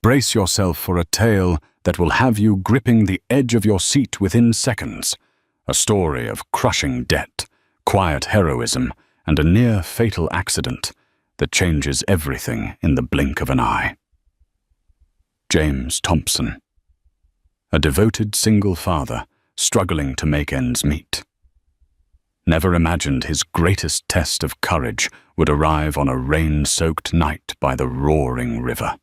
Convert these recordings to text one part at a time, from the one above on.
Brace yourself for a tale that will have you gripping the edge of your seat within seconds. A story of crushing debt, quiet heroism, and a near-fatal accident that changes everything in the blink of an eye. James Thompson. A devoted single father struggling to make ends meet. Never imagined his greatest test of courage would arrive on a rain-soaked night by the roaring river.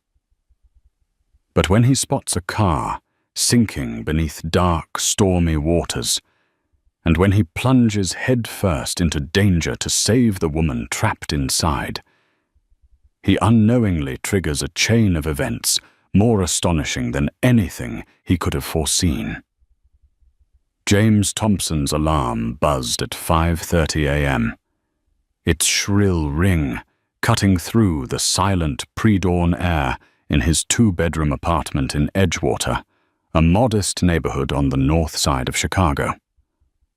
But when he spots a car sinking beneath dark, stormy waters, and when he plunges headfirst into danger to save the woman trapped inside, he unknowingly triggers a chain of events more astonishing than anything he could have foreseen. James Thompson's alarm buzzed at 5:30 a.m. Its shrill ring cutting through the silent pre-dawn air in his two-bedroom apartment in Edgewater, a modest neighborhood on the north side of Chicago.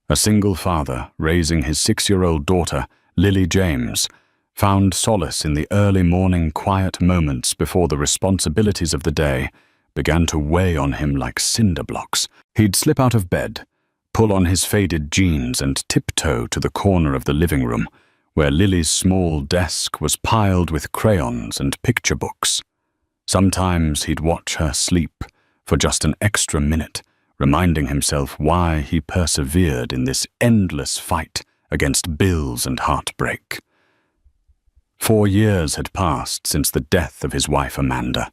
A single father raising his 6-year-old daughter, Lily James, found solace in the early morning quiet moments before the responsibilities of the day began to weigh on him like cinder blocks. He'd slip out of bed, pull on his faded jeans and tiptoe to the corner of the living room, where Lily's small desk was piled with crayons and picture books. Sometimes he'd watch her sleep for just an extra minute, reminding himself why he persevered in this endless fight against bills and heartbreak. 4 years had passed since the death of his wife Amanda.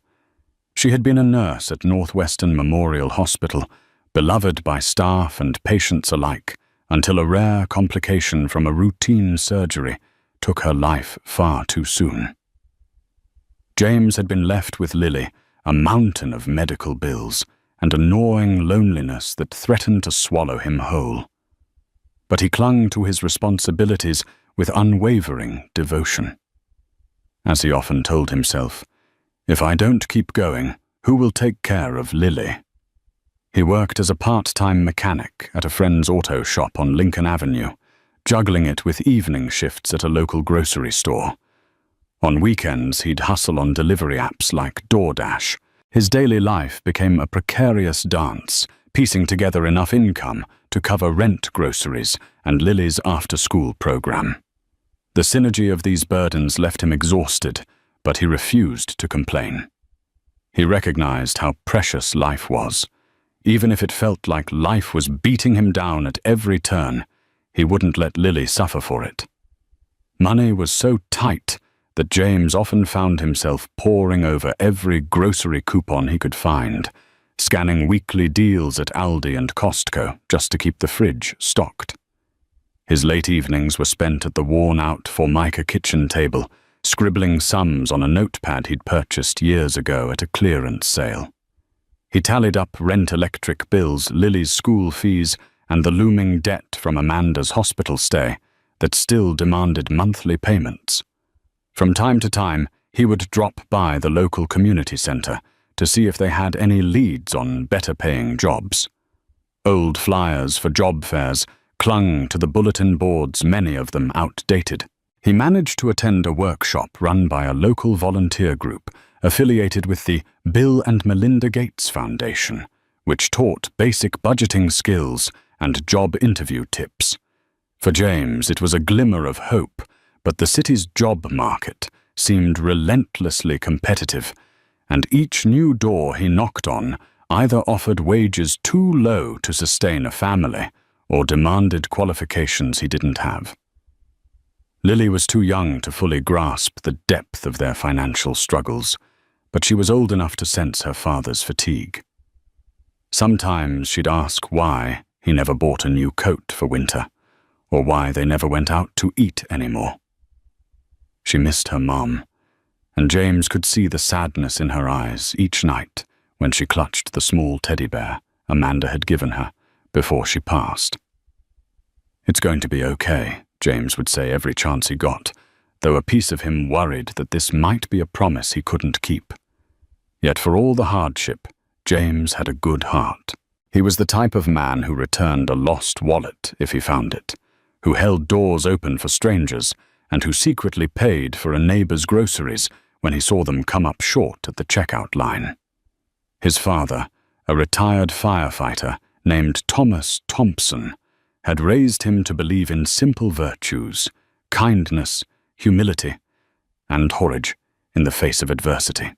She had been a nurse at Northwestern Memorial Hospital, beloved by staff and patients alike, until a rare complication from a routine surgery took her life far too soon. James had been left with Lily, a mountain of medical bills, and a gnawing loneliness that threatened to swallow him whole. But he clung to his responsibilities with unwavering devotion. As he often told himself, "If I don't keep going, who will take care of Lily?" He worked as a part-time mechanic at a friend's auto shop on Lincoln Avenue, juggling it with evening shifts at a local grocery store. On weekends, he'd hustle on delivery apps like DoorDash. His daily life became a precarious dance, piecing together enough income to cover rent, groceries, and Lily's after-school program. The synergy of these burdens left him exhausted, but he refused to complain. He recognized how precious life was. Even if it felt like life was beating him down at every turn, he wouldn't let Lily suffer for it. Money was so tight that James often found himself poring over every grocery coupon he could find, scanning weekly deals at Aldi and Costco just to keep the fridge stocked. His late evenings were spent at the worn-out Formica kitchen table, scribbling sums on a notepad he'd purchased years ago at a clearance sale. He tallied up rent, electric bills, Lily's school fees, and the looming debt from Amanda's hospital stay that still demanded monthly payments. From time to time, he would drop by the local community center to see if they had any leads on better-paying jobs. Old flyers for job fairs clung to the bulletin boards, many of them outdated. He managed to attend a workshop run by a local volunteer group affiliated with the Bill and Melinda Gates Foundation, which taught basic budgeting skills and job interview tips. For James, it was a glimmer of hope, but the city's job market seemed relentlessly competitive, and each new door he knocked on either offered wages too low to sustain a family or demanded qualifications he didn't have. Lily was too young to fully grasp the depth of their financial struggles, but she was old enough to sense her father's fatigue. Sometimes she'd ask why he never bought a new coat for winter, or why they never went out to eat anymore. She missed her mom, and James could see the sadness in her eyes each night when she clutched the small teddy bear Amanda had given her before she passed. "It's going to be okay," James would say every chance he got, though a piece of him worried that this might be a promise he couldn't keep. Yet for all the hardship, James had a good heart. He was the type of man who returned a lost wallet if he found it, who held doors open for strangers, and who secretly paid for a neighbor's groceries when he saw them come up short at the checkout line. His father, a retired firefighter named Thomas Thompson, had raised him to believe in simple virtues, kindness, humility, and courage in the face of adversity.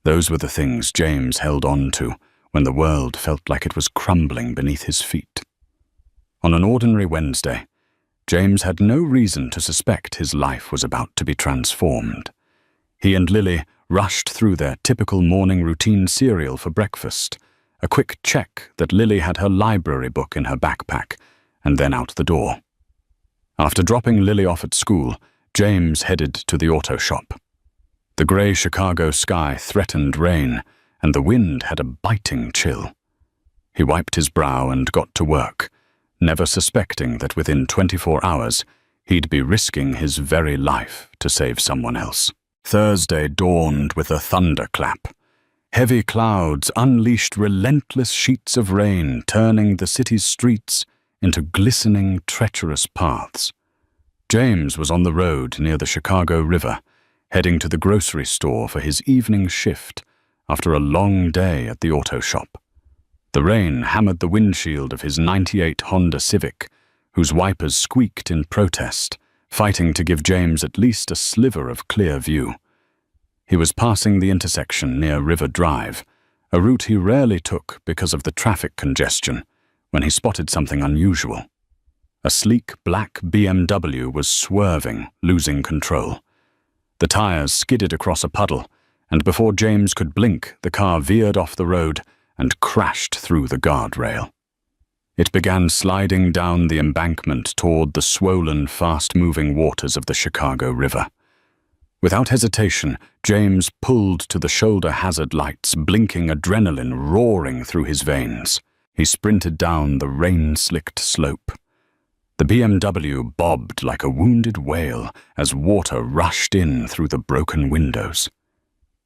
Those were the things James held on to when the world felt like it was crumbling beneath his feet. On an ordinary Wednesday, James had no reason to suspect his life was about to be transformed. He and Lily rushed through their typical morning routine cereal for breakfast, a quick check that Lily had her library book in her backpack, and then out the door. After dropping Lily off at school, James headed to the auto shop. The grey Chicago sky threatened rain, and the wind had a biting chill. He wiped his brow and got to work, never suspecting that within 24 hours he'd be risking his very life to save someone else. Thursday dawned with a thunderclap. Heavy clouds unleashed relentless sheets of rain, turning the city's streets into glistening, treacherous paths. James was on the road near the Chicago River, heading to the grocery store for his evening shift after a long day at the auto shop. The rain hammered the windshield of his '98 Honda Civic, whose wipers squeaked in protest, fighting to give James at least a sliver of clear view. He was passing the intersection near River Drive, a route he rarely took because of the traffic congestion, when he spotted something unusual. A sleek black BMW was swerving, losing control. The tires skidded across a puddle, and before James could blink, the car veered off the road and crashed through the guardrail. It began sliding down the embankment toward the swollen, fast-moving waters of the Chicago River. Without hesitation, James pulled to the shoulder hazard lights, blinking adrenaline roaring through his veins. He sprinted down the rain-slicked slope. The BMW bobbed like a wounded whale as water rushed in through the broken windows.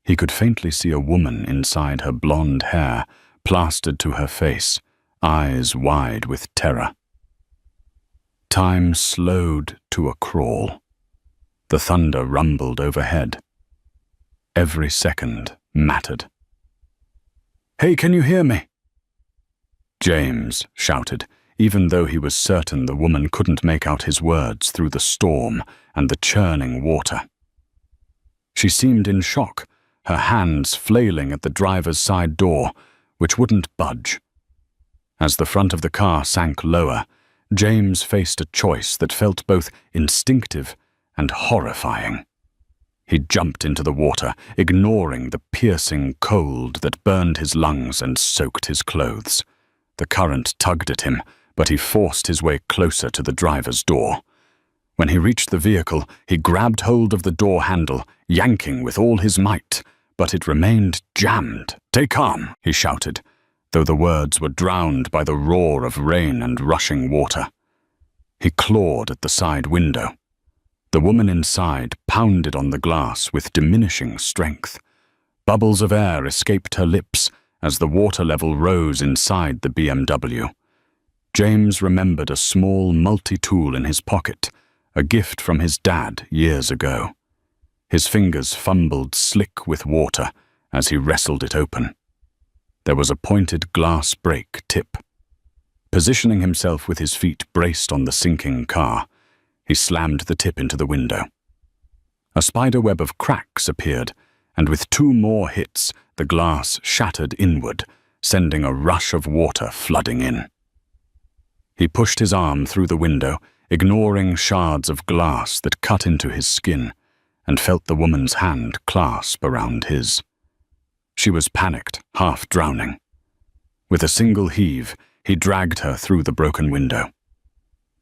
He could faintly see a woman inside her blonde hair, plastered to her face, eyes wide with terror. Time slowed to a crawl. The thunder rumbled overhead. Every second mattered. "Hey, can you hear me?" James shouted, even though he was certain the woman couldn't make out his words through the storm and the churning water. She seemed in shock, her hands flailing at the driver's side door, which wouldn't budge. As the front of the car sank lower, James faced a choice that felt both instinctive and horrifying. He jumped into the water, ignoring the piercing cold that burned his lungs and soaked his clothes. The current tugged at him, but he forced his way closer to the driver's door. When he reached the vehicle, he grabbed hold of the door handle, yanking with all his might, but it remained jammed. "Stay calm," he shouted, though the words were drowned by the roar of rain and rushing water. He clawed at the side window. The woman inside pounded on the glass with diminishing strength. Bubbles of air escaped her lips as the water level rose inside the BMW. James remembered a small multi-tool in his pocket, a gift from his dad years ago. His fingers fumbled slick with water as he wrestled it open. There was a pointed glass brake tip. Positioning himself with his feet braced on the sinking car, he slammed the tip into the window. A spiderweb of cracks appeared, and with 2 more hits, the glass shattered inward, sending a rush of water flooding in. He pushed his arm through the window, ignoring shards of glass that cut into his skin, and felt the woman's hand clasp around his. She was panicked, half drowning. With a single heave, he dragged her through the broken window.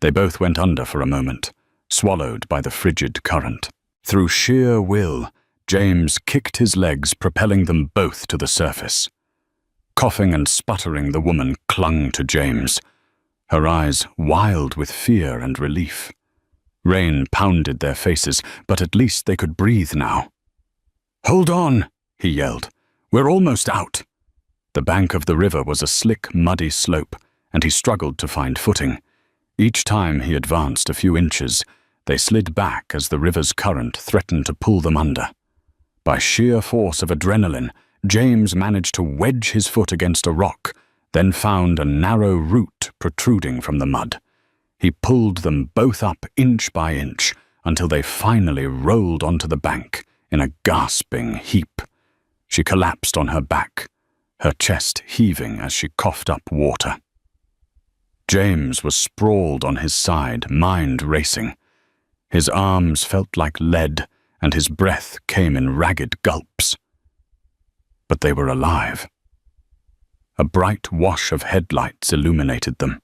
They both went under for a moment, swallowed by the frigid current. Through sheer will, James kicked his legs, propelling them both to the surface. Coughing and sputtering, the woman clung to James, her eyes wild with fear and relief. Rain pounded their faces, but at least they could breathe now. "Hold on," he yelled. "We're almost out." The bank of the river was a slick, muddy slope, and he struggled to find footing. Each time he advanced a few inches, they slid back as the river's current threatened to pull them under. By sheer force of adrenaline, James managed to wedge his foot against a rock, then found a narrow root protruding from the mud. He pulled them both up inch by inch until they finally rolled onto the bank in a gasping heap. She collapsed on her back, her chest heaving as she coughed up water. James was sprawled on his side, mind racing. His arms felt like lead, and his breath came in ragged gulps. But they were alive. A bright wash of headlights illuminated them.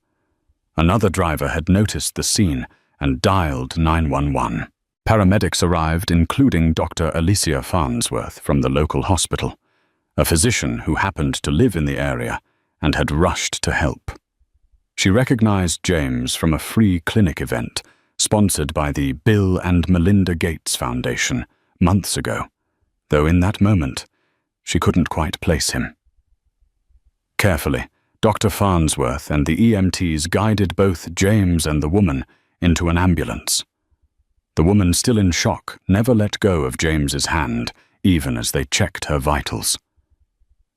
Another driver had noticed the scene and dialed 911. Paramedics arrived, including Dr. Alicia Farnsworth from the local hospital, a physician who happened to live in the area and had rushed to help. She recognized James from a free clinic event sponsored by the Bill and Melinda Gates Foundation months ago, though in that moment she couldn't quite place him. Carefully, Dr. Farnsworth and the EMTs guided both James and the woman into an ambulance. The woman, still in shock, never let go of James's hand, even as they checked her vitals.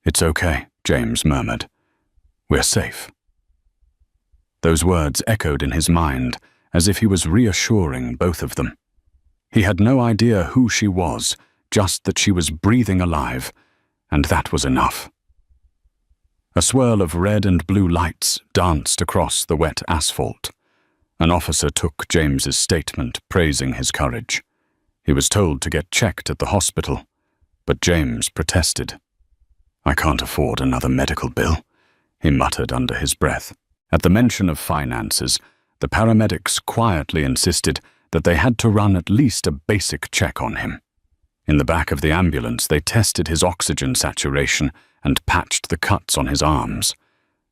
"It's okay," James murmured. "We're safe." Those words echoed in his mind, as if he was reassuring both of them. He had no idea who she was, just that she was breathing alive, and that was enough. A swirl of red and blue lights danced across the wet asphalt. An officer took James's statement, praising his courage. He was told to get checked at the hospital, but James protested. "I can't afford another medical bill," he muttered under his breath. At the mention of finances, the paramedics quietly insisted that they had to run at least a basic check on him. In the back of the ambulance, they tested his oxygen saturation and patched the cuts on his arms.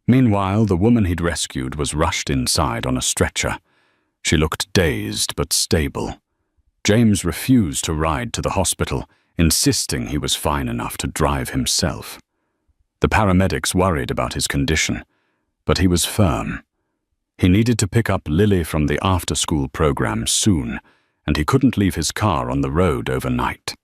Meanwhile, the woman he'd rescued was rushed inside on a stretcher. She looked dazed but stable. James refused to ride to the hospital, insisting he was fine enough to drive himself. The paramedics worried about his condition, but he was firm. He needed to pick up Lily from the after-school program soon, and he couldn't leave his car on the road overnight.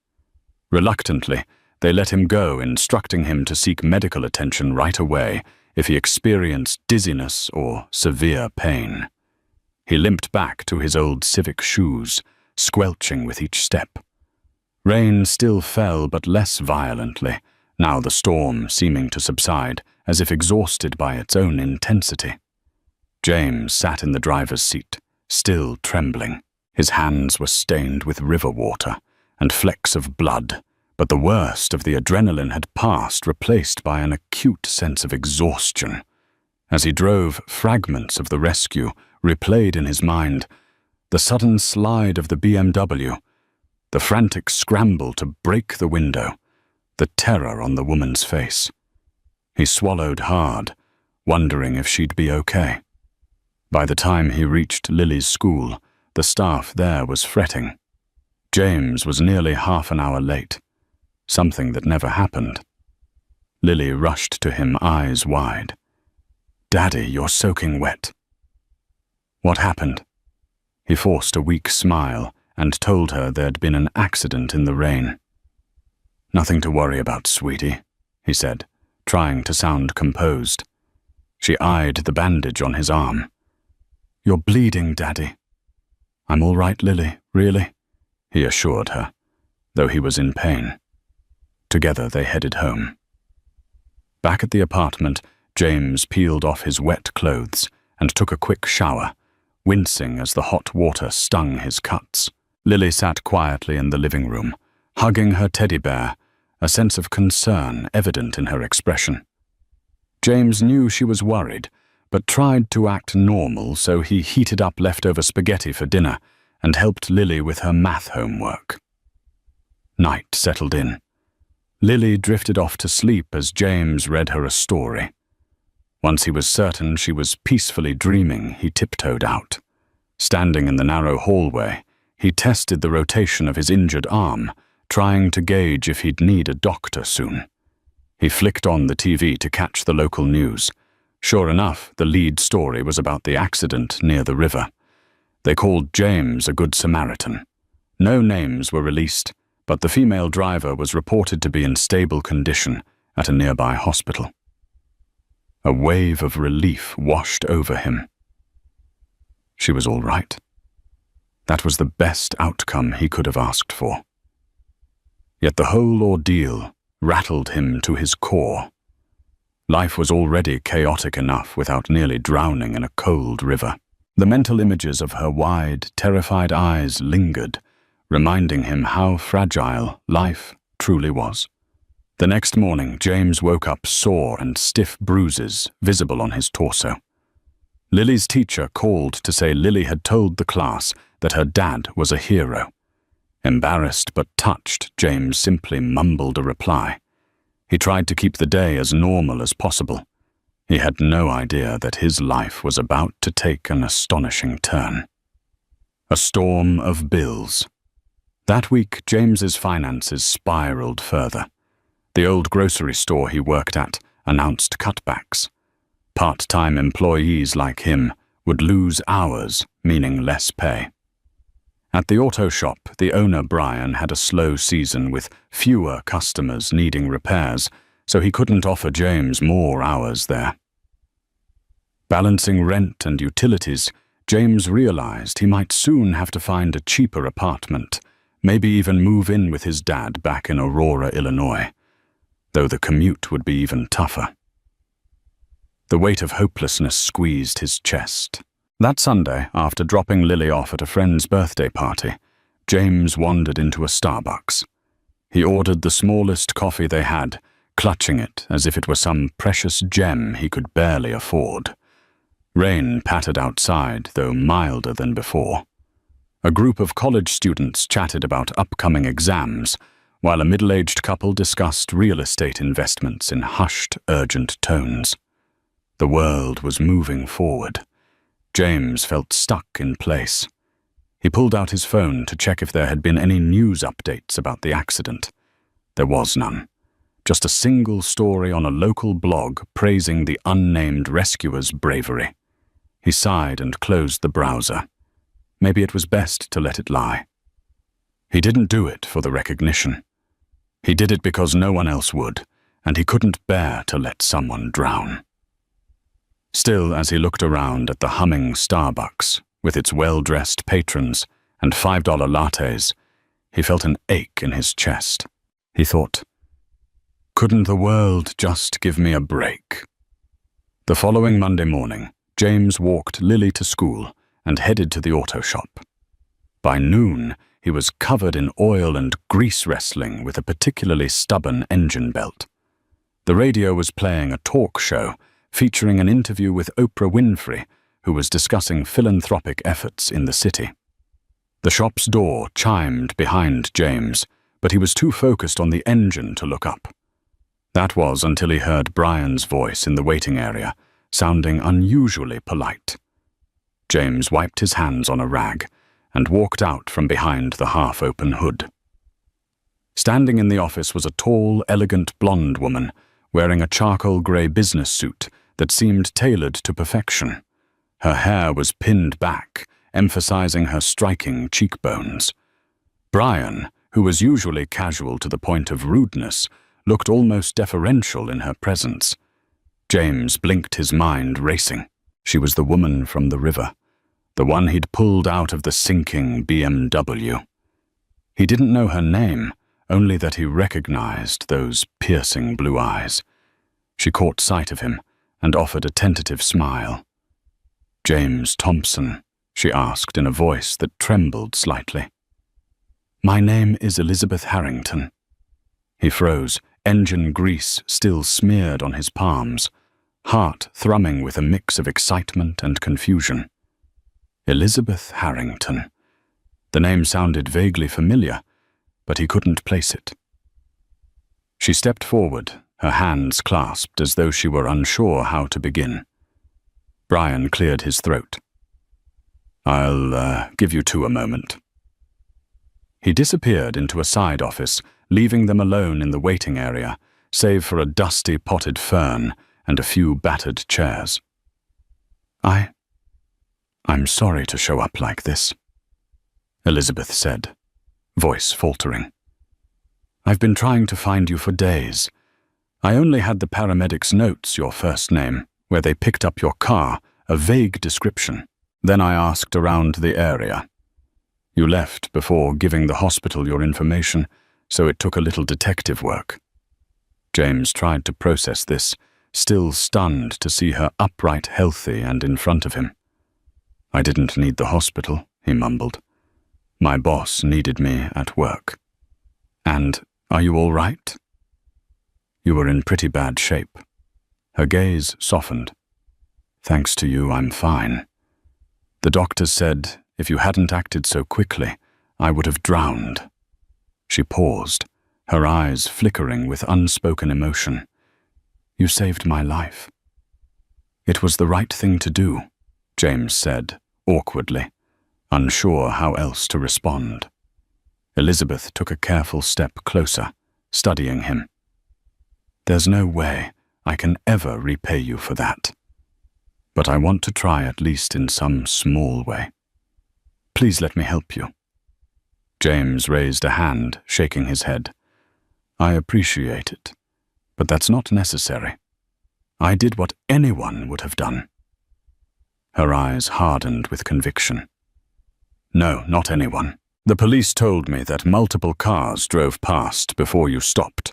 Reluctantly, they let him go, instructing him to seek medical attention right away if he experienced dizziness or severe pain. He limped back to his old Civic shoes, squelching with each step. Rain still fell, but less violently, now the storm seeming to subside, as if exhausted by its own intensity. James sat in the driver's seat, still trembling. His hands were stained with river water and flecks of blood, but the worst of the adrenaline had passed, replaced by an acute sense of exhaustion. As he drove, fragments of the rescue replayed in his mind: the sudden slide of the BMW, the frantic scramble to break the window, the terror on the woman's face. He swallowed hard, wondering if she'd be okay. By the time he reached Lily's school, the staff there was fretting. James was nearly half an hour late, something that never happened. Lily rushed to him, eyes wide. "Daddy, you're soaking wet." "What happened?" He forced a weak smile and told her there'd been an accident in the rain. "Nothing to worry about, sweetie," he said, trying to sound composed. She eyed the bandage on his arm. "You're bleeding, Daddy." "I'm all right, Lily, really," he assured her, though he was in pain. Together they headed home. Back at the apartment, James peeled off his wet clothes and took a quick shower, wincing as the hot water stung his cuts. Lily sat quietly in the living room, hugging her teddy bear, a sense of concern evident in her expression. James knew she was worried, but tried to act normal, so he heated up leftover spaghetti for dinner and helped Lily with her math homework. Night settled in. Lily drifted off to sleep as James read her a story. Once he was certain she was peacefully dreaming, he tiptoed out. Standing in the narrow hallway, he tested the rotation of his injured arm, trying to gauge if he'd need a doctor soon. He flicked on the TV to catch the local news. Sure enough, the lead story was about the accident near the river. They called James a good Samaritan. No names were released, but the female driver was reported to be in stable condition at a nearby hospital. A wave of relief washed over him. She was all right. That was the best outcome he could have asked for. Yet the whole ordeal rattled him to his core. Life was already chaotic enough without nearly drowning in a cold river. The mental images of her wide, terrified eyes lingered, reminding him how fragile life truly was. The next morning, James woke up sore and stiff bruises visible on his torso. Lily's teacher called to say Lily had told the class that her dad was a hero. Embarrassed but touched, James simply mumbled a reply. He tried to keep the day as normal as possible. He had no idea that his life was about to take an astonishing turn. A storm of bills. That week, James's finances spiraled further. The old grocery store he worked at announced cutbacks. Part-time employees like him would lose hours, meaning less pay. At the auto shop, the owner, Brian, had a slow season with fewer customers needing repairs, so he couldn't offer James more hours there. Balancing rent and utilities, James realized he might soon have to find a cheaper apartment, maybe even move in with his dad back in Aurora, Illinois, though the commute would be even tougher. The weight of hopelessness squeezed his chest. That Sunday, after dropping Lily off at a friend's birthday party, James wandered into a Starbucks. He ordered the smallest coffee they had, clutching it as if it were some precious gem he could barely afford. Rain pattered outside, though milder than before. A group of college students chatted about upcoming exams, while a middle-aged couple discussed real estate investments in hushed, urgent tones. The world was moving forward. James felt stuck in place. He pulled out his phone to check if there had been any news updates about the accident. There was none. Just a single story on a local blog praising the unnamed rescuer's bravery. He sighed and closed the browser. Maybe it was best to let it lie. He didn't do it for the recognition. He did it because no one else would, and he couldn't bear to let someone drown. Still, as he looked around at the humming Starbucks, with its well-dressed patrons and $5 lattes, he felt an ache in his chest. He thought, couldn't the world just give me a break? The following Monday morning, James walked Lily to school and headed to the auto shop. By noon, he was covered in oil and grease wrestling with a particularly stubborn engine belt. The radio was playing a talk show featuring an interview with Oprah Winfrey, who was discussing philanthropic efforts in the city. The shop's door chimed behind James, but he was too focused on the engine to look up. That was until he heard Brian's voice in the waiting area, sounding unusually polite. James wiped his hands on a rag and walked out from behind the half-open hood. Standing in the office was a tall, elegant blonde woman wearing a charcoal grey business suit that seemed tailored to perfection. Her hair was pinned back, emphasizing her striking cheekbones. Brian, who was usually casual to the point of rudeness, looked almost deferential in her presence. James blinked, his mind racing. She was the woman from the river, the one he'd pulled out of the sinking BMW. He didn't know her name, only that he recognized those piercing blue eyes. She caught sight of him and offered a tentative smile. "James Thompson?" she asked in a voice that trembled slightly. "My name is Elizabeth Harrington." He froze, engine grease still smeared on his palms, heart thrumming with a mix of excitement and confusion. Elizabeth Harrington. The name sounded vaguely familiar, but he couldn't place it. She stepped forward, her hands clasped as though she were unsure how to begin. Brian cleared his throat. "I'll give you two a moment." He disappeared into a side office, leaving them alone in the waiting area, save for a dusty potted fern and a few battered chairs. I'm sorry to show up like this," Elizabeth said, voice faltering. I've been trying to find you for days. I only had the paramedics' notes, your first name, where they picked up your car, a vague description. Then I asked around the area. You left before giving the hospital your information, so it took a little detective work. James tried to process this, still stunned to see her upright, healthy, and in front of him. I didn't need the hospital, he mumbled. My boss needed me at work. And are you all right? You were in pretty bad shape. Her gaze softened. Thanks to you, I'm fine. The doctors said if you hadn't acted so quickly, I would have drowned. She paused, her eyes flickering with unspoken emotion. You saved my life. It was the right thing to do, James said, awkwardly, unsure how else to respond. Elizabeth took a careful step closer, studying him. There's no way I can ever repay you for that. But I want to try at least in some small way. Please let me help you. James raised a hand, shaking his head. I appreciate it, but that's not necessary. I did what anyone would have done. Her eyes hardened with conviction. No, not anyone. The police told me that multiple cars drove past before you stopped.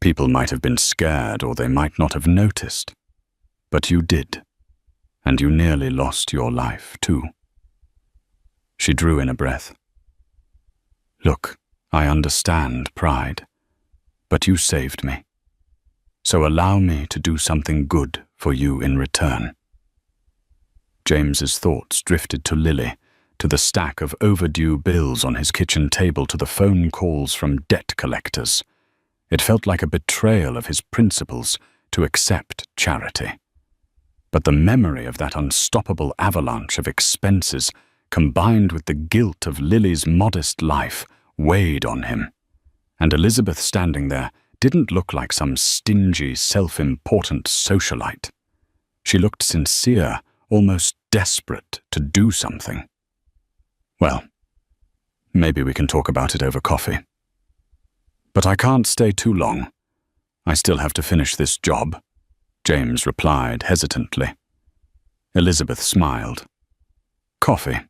People might have been scared or they might not have noticed. But you did. And you nearly lost your life, too. She drew in a breath. Look, I understand pride, but you saved me. So allow me to do something good for you in return. James's thoughts drifted to Lily, to the stack of overdue bills on his kitchen table, to the phone calls from debt collectors. It felt like a betrayal of his principles to accept charity. But the memory of that unstoppable avalanche of expenses, combined with the guilt of Lily's modest life, weighed on him. And Elizabeth standing there didn't look like some stingy, self-important socialite. She looked sincere, almost desperate to do something. Well, maybe we can talk about it over coffee. But I can't stay too long. I still have to finish this job, James replied hesitantly. Elizabeth smiled. Coffee.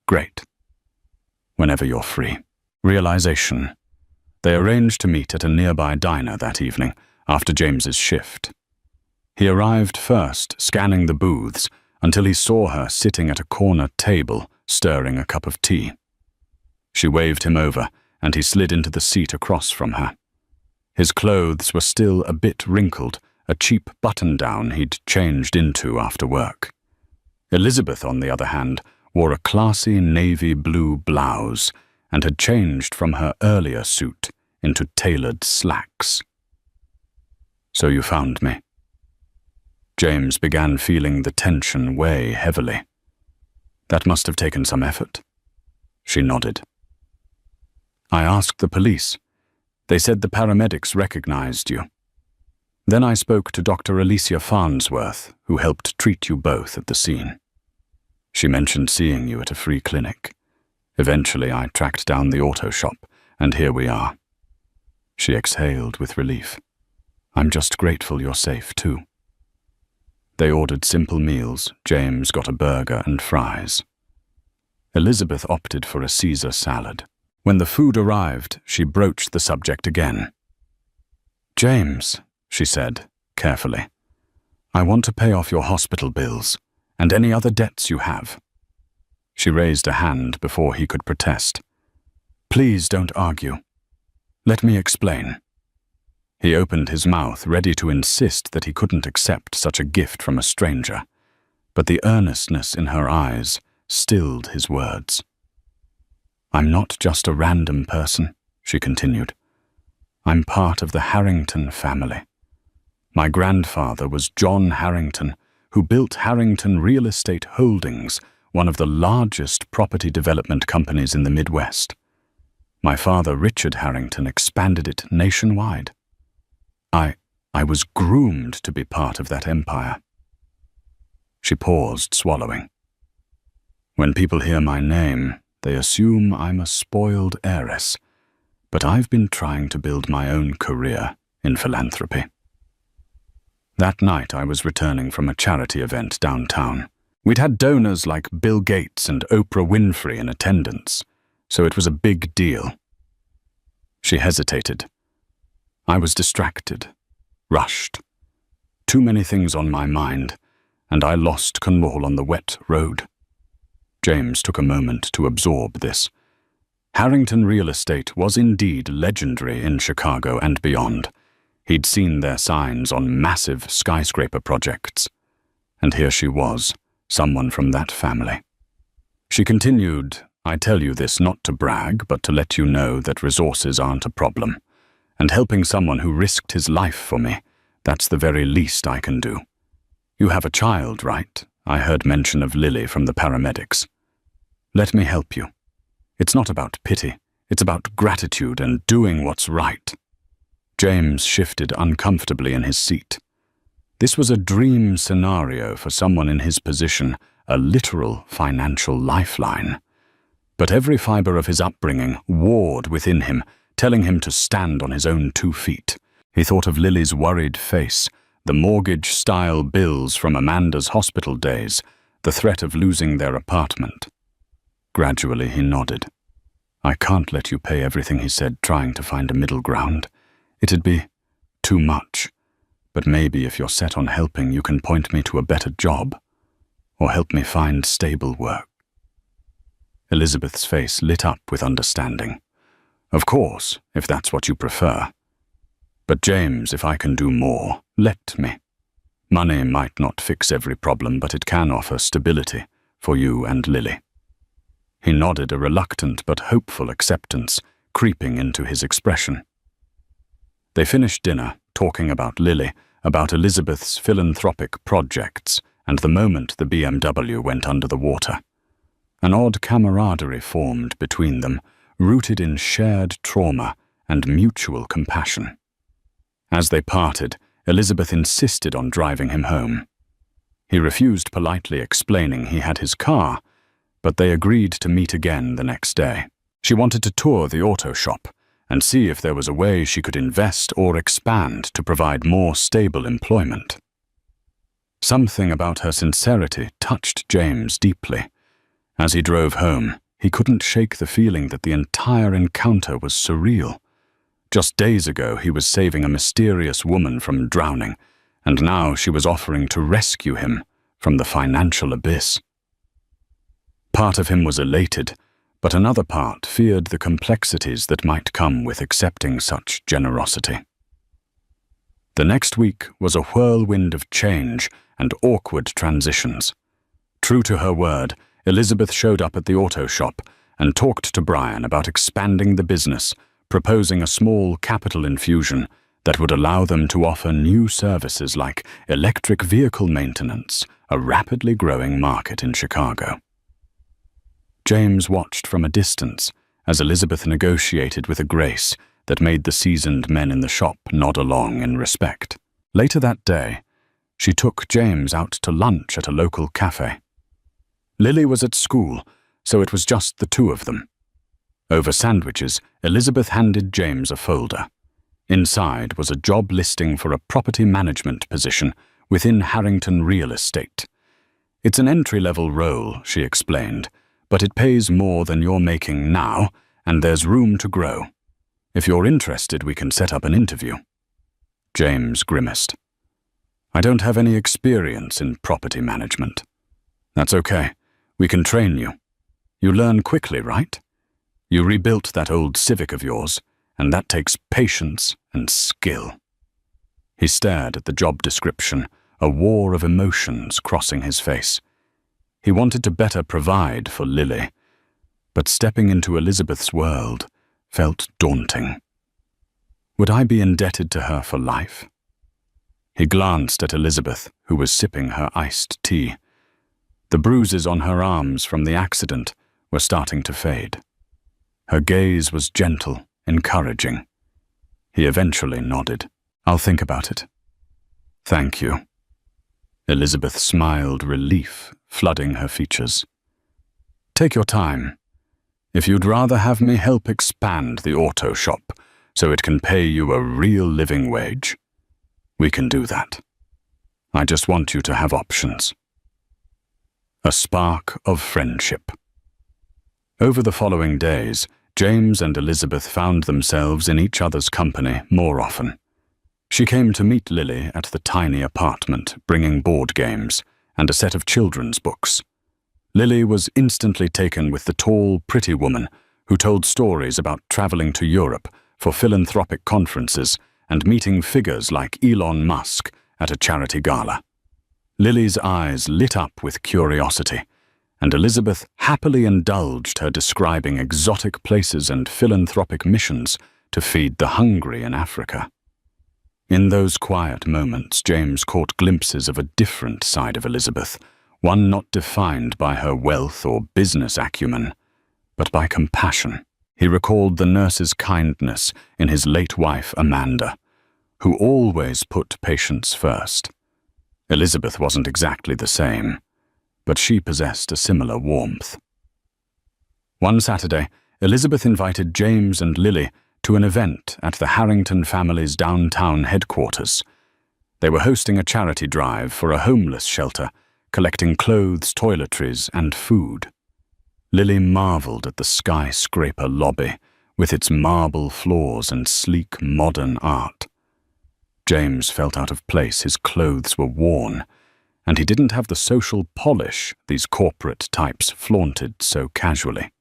Great. Whenever you're free. Realization. They arranged to meet at a nearby diner that evening, after James's shift. He arrived first, scanning the booths, until he saw her sitting at a corner table, stirring a cup of tea. She waved him over, and he slid into the seat across from her. His clothes were still a bit wrinkled, a cheap button-down he'd changed into after work. Elizabeth, on the other hand, wore a classy navy blue blouse and had changed from her earlier suit into tailored slacks. So you found me. James began feeling the tension weigh heavily. That must have taken some effort. She nodded. I asked the police. They said the paramedics recognized you. Then I spoke to Dr. Alicia Farnsworth, who helped treat you both at the scene. She mentioned seeing you at a free clinic. Eventually, I tracked down the auto shop, and here we are. She exhaled with relief. I'm just grateful you're safe, too. They ordered simple meals. James got a burger and fries. Elizabeth opted for a Caesar salad. When the food arrived, she broached the subject again. James, she said, carefully, I want to pay off your hospital bills and any other debts you have. She raised a hand before he could protest. Please don't argue. Let me explain. He opened his mouth, ready to insist that he couldn't accept such a gift from a stranger, but the earnestness in her eyes stilled his words. I'm not just a random person, she continued. I'm part of the Harrington family. My grandfather was John Harrington, who built Harrington Real Estate Holdings, one of the largest property development companies in the Midwest. My father, Richard Harrington, expanded it nationwide. I was groomed to be part of that empire. She paused, swallowing. When people hear my name, they assume I'm a spoiled heiress, but I've been trying to build my own career in philanthropy. That night I was returning from a charity event downtown. We'd had donors like Bill Gates and Oprah Winfrey in attendance, so it was a big deal. She hesitated. I was distracted, rushed. Too many things on my mind, and I lost control on the wet road. James took a moment to absorb this. Harrington Real Estate was indeed legendary in Chicago and beyond. He'd seen their signs on massive skyscraper projects. And here she was, someone from that family. She continued, "I tell you this not to brag, but to let you know that resources aren't a problem. And helping someone who risked his life for me, that's the very least I can do. You have a child, right? I heard mention of Lily from the paramedics. Let me help you. It's not about pity, it's about gratitude and doing what's right." James shifted uncomfortably in his seat. This was a dream scenario for someone in his position, a literal financial lifeline. But every fiber of his upbringing warred within him, telling him to stand on his own 2 feet. He thought of Lily's worried face, the mortgage-style bills from Amanda's hospital days, the threat of losing their apartment. Gradually he nodded. "I can't let you pay everything," he said, trying to find a middle ground. "It'd be too much. But maybe if you're set on helping, you can point me to a better job, or help me find stable work." Elizabeth's face lit up with understanding. "Of course, if that's what you prefer. But James, if I can do more, let me. Money might not fix every problem, but it can offer stability for you and Lily." He nodded, a reluctant but hopeful acceptance creeping into his expression. They finished dinner, talking about Lily, about Elizabeth's philanthropic projects, and the moment the BMW went under the water. An odd camaraderie formed between them, rooted in shared trauma and mutual compassion. As they parted, Elizabeth insisted on driving him home. He refused, politely explaining he had his car, but they agreed to meet again the next day. She wanted to tour the auto shop and see if there was a way she could invest or expand to provide more stable employment. Something about her sincerity touched James deeply. As he drove home, he couldn't shake the feeling that the entire encounter was surreal. Just days ago, he was saving a mysterious woman from drowning, and now she was offering to rescue him from the financial abyss. Part of him was elated, but another part feared the complexities that might come with accepting such generosity. The next week was a whirlwind of change and awkward transitions. True to her word, Elizabeth showed up at the auto shop and talked to Brian about expanding the business, proposing a small capital infusion that would allow them to offer new services like electric vehicle maintenance, a rapidly growing market in Chicago. James watched from a distance as Elizabeth negotiated with a grace that made the seasoned men in the shop nod along in respect. Later that day, she took James out to lunch at a local cafe. Lily was at school, so it was just the two of them. Over sandwiches, Elizabeth handed James a folder. Inside was a job listing for a property management position within Harrington Real Estate. "It's an entry-level role," she explained, "but it pays more than you're making now, and there's room to grow. If you're interested, we can set up an interview." James grimaced. "I don't have any experience in property management." "That's okay. We can train you. You learn quickly, right? You rebuilt that old Civic of yours, and that takes patience and skill." He stared at the job description, a war of emotions crossing his face. He wanted to better provide for Lily, but stepping into Elizabeth's world felt daunting. Would I be indebted to her for life? He glanced at Elizabeth, who was sipping her iced tea. The bruises on her arms from the accident were starting to fade. Her gaze was gentle, encouraging. He eventually nodded. "I'll think about it." "Thank you." Elizabeth smiled relief, flooding her features. "Take your time. If you'd rather have me help expand the auto shop so it can pay you a real living wage, we can do that. I just want you to have options. A spark of friendship. Over the following days, James and Elizabeth found themselves in each other's company more often. She came to meet Lily at the tiny apartment, bringing board games and a set of children's books. Lily was instantly taken with the tall, pretty woman who told stories about traveling to Europe for philanthropic conferences and meeting figures like Elon Musk at a charity gala. Lily's eyes lit up with curiosity, and Elizabeth happily indulged her describing exotic places and philanthropic missions to feed the hungry in Africa. In those quiet moments, James caught glimpses of a different side of Elizabeth, one not defined by her wealth or business acumen, but by compassion. He recalled the nurse's kindness in his late wife, Amanda, who always put patients first. Elizabeth wasn't exactly the same, but she possessed a similar warmth. One Saturday, Elizabeth invited James and Lily to an event at the Harrington family's downtown headquarters. They were hosting a charity drive for a homeless shelter, collecting clothes, toiletries, and food. Lily marveled at the skyscraper lobby, with its marble floors and sleek modern art. James felt out of place. His clothes were worn, and he didn't have the social polish these corporate types flaunted so casually.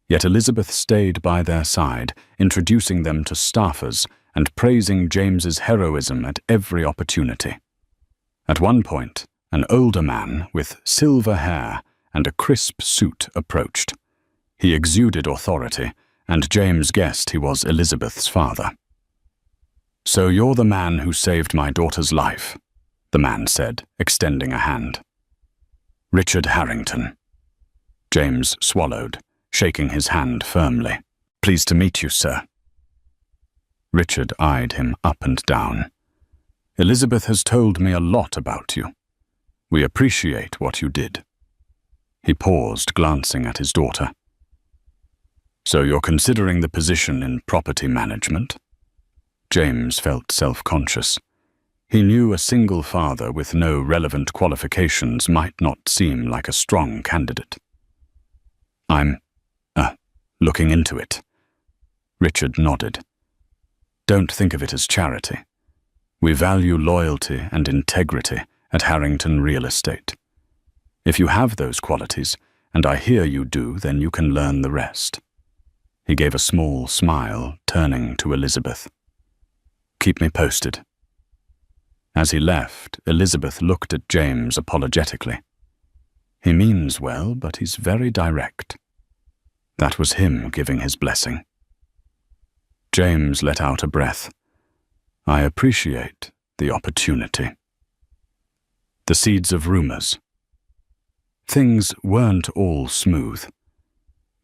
Yet Elizabeth stayed by their side, introducing them to staffers and praising James's heroism at every opportunity. At one point, an older man with silver hair and a crisp suit approached. He exuded authority, and James guessed he was Elizabeth's father. "So you're the man who saved my daughter's life," the man said, extending a hand. "Richard Harrington." James swallowed, shaking his hand firmly. "Pleased to meet you, sir." Richard eyed him up and down. "Elizabeth has told me a lot about you. We appreciate what you did." He paused, glancing at his daughter. "So you're considering the position in property management?" James felt self-conscious. He knew a single father with no relevant qualifications might not seem like a strong candidate. "I'm looking into it." Richard nodded. "Don't think of it as charity. We value loyalty and integrity at Harrington Real Estate. If you have those qualities, and I hear you do, then you can learn the rest." He gave a small smile, turning to Elizabeth. "Keep me posted." As he left, Elizabeth looked at James apologetically. He means well, but he's very direct. That was him giving his blessing. James let out a breath. "I appreciate the opportunity." The seeds of rumors. Things weren't all smooth.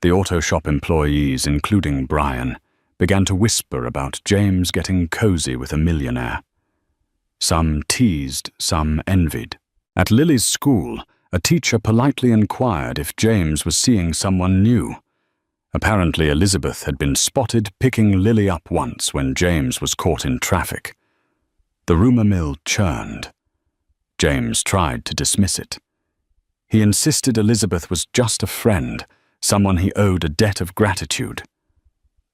The auto shop employees, including Brian, began to whisper about James getting cozy with a millionaire. Some teased, some envied. At Lily's school, a teacher politely inquired if James was seeing someone new. Apparently, Elizabeth had been spotted picking Lily up once when James was caught in traffic. The rumor mill churned. James tried to dismiss it. He insisted Elizabeth was just a friend, someone he owed a debt of gratitude.